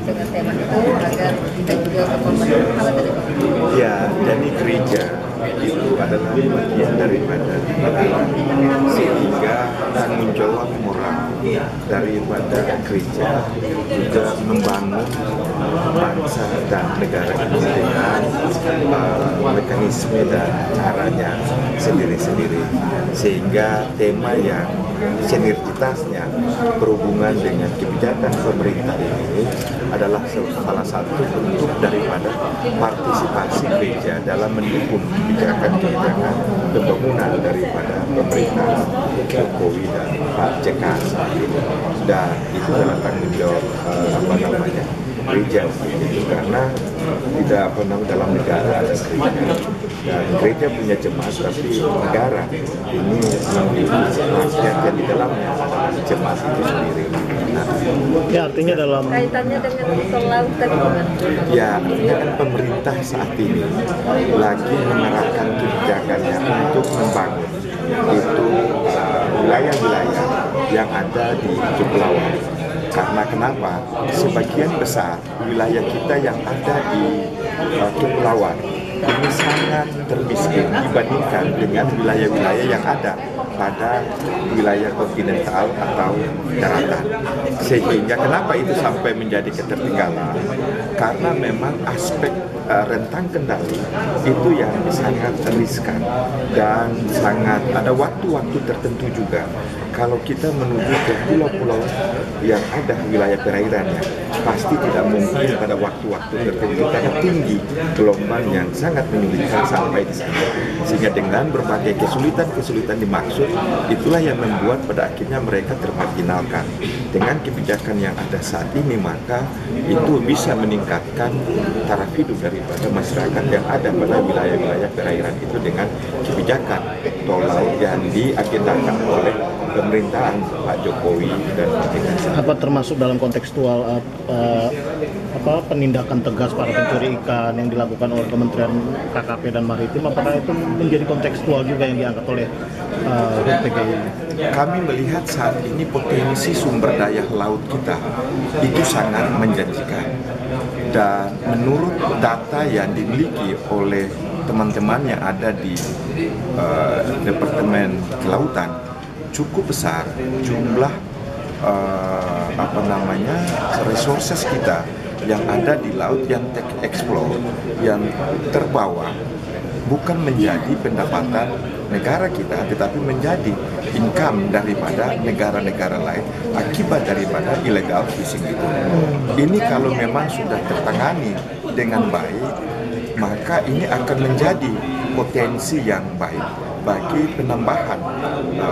dengan tema itu agar kita juga berkorban pahala dari Bapak? Ya, jadi gereja itu adalah bagian daripada negara, sehingga tanggung jawab moral daripada gereja juga membangun bangsa dan negara ini dengan mekanisme dan caranya sendiri-sendiri, sehingga tema yang sinergitasnya berhubungan dengan kebijakan pemerintah ini adalah salah satu bentuk daripada partisipasi gereja dalam mendukung kebijakan-kebijakan pembangunan daripada pemerintah Jokowi dan Pak JK saat ini. Dan itu adalah tanggung jawab gereja itu, karena tidak pernah dalam negara ada gereja, dan gereja punya jemaat, tapi negara ini memiliki rakyat yang di dalamnya adalah jemaat itu sendiri. Nah, ya, artinya dalam kaitannya dengan tol laut tadi gimana? ya, artinya kan pemerintah saat ini lagi menerapkan kebijakannya untuk membangun itu wilayah-wilayah yang ada di kepulauan. Karena kenapa? Sebagian besar wilayah kita yang ada di kepulauan ini sangat termiskin dibandingkan dengan wilayah-wilayah yang ada pada wilayah kontinental atau daratan. Sehingga kenapa itu sampai menjadi ketertinggalan? Karena memang aspek rentang kendali itu yang sangat riskan dan sangat ada waktu-waktu tertentu juga. Kalau kita menuju ke pulau-pulau yang ada wilayah perairannya, pasti tidak mungkin pada waktu-waktu tertentu karena tinggi gelombang yang sangat menyulitkan sampai di sana. Sehingga dengan berbagai kesulitan-kesulitan dimaksud, itulah yang membuat pada akhirnya mereka termarginalkan. Dengan kebijakan yang ada saat ini, maka itu bisa meningkatkan taraf hidup daripada masyarakat yang ada pada wilayah-wilayah perairan itu dengan kebijakan tol laut yang diagendakan oleh pemerintahan Pak Jokowi dan Pak JK. apa termasuk dalam kontekstual penindakan tegas para pencuri ikan yang dilakukan oleh Kementerian KKP dan Maritim, apakah itu menjadi kontekstual juga yang diangkat oleh PGI? Kami melihat saat ini potensi sumber daya laut kita itu sangat menjanjikan, dan menurut data yang dimiliki oleh teman-teman yang ada di Departemen Kelautan, cukup besar jumlah resources kita yang ada di laut yang explore, yang terbawa bukan menjadi pendapatan negara kita, tetapi menjadi income daripada negara-negara lain akibat daripada illegal fishing itu. Ini kalau memang sudah tertangani dengan baik, maka ini akan menjadi potensi yang baik bagi penambahan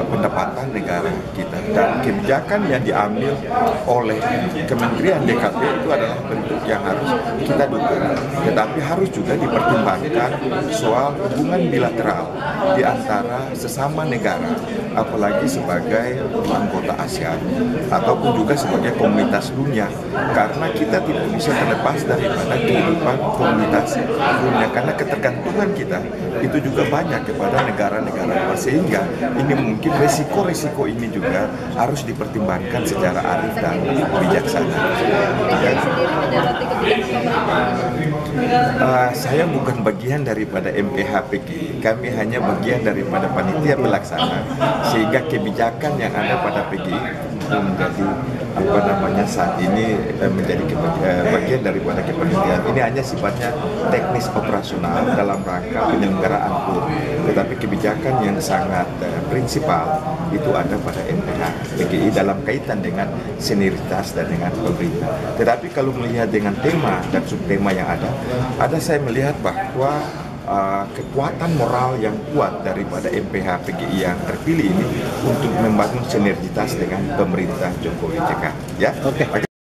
pendapatan negara kita. Dan kebijakan yang diambil oleh Kementerian DKP itu adalah bentuk yang harus kita dukung, tetapi harus juga dipertimbangkan soal hubungan bilateral di antara sesama negara, apalagi sebagai anggota ASEAN ataupun juga sebagai komunitas dunia, karena kita tidak bisa terlepas daripada kehidupan komunitas dunia, karena ketergantungan kita itu juga banyak kepada negara-negara luar, sehingga ini mungkin resiko-resiko ini juga harus dipertimbangkan secara arif dan bijaksana. Saya bukan bagian daripada MPH-PGI, kami hanya bagian daripada panitia pelaksana, sehingga kebijakan yang ada pada PGI menjadi saat ini menjadi bagian daripada kepentingan. Ini hanya sifatnya teknis operasional dalam rangka penyelenggaraan PUR, tetapi kebijakan yang sangat prinsipal itu ada pada MPH PGI dalam kaitan dengan senioritas dan dengan pemerintah. Tetapi kalau melihat dengan tema dan subtema yang ada saya melihat bahwa kekuatan moral yang kuat daripada MPH PGI yang terpilih ini untuk membangun sinergitas dengan pemerintah Jokowi JK. Ya. Oke.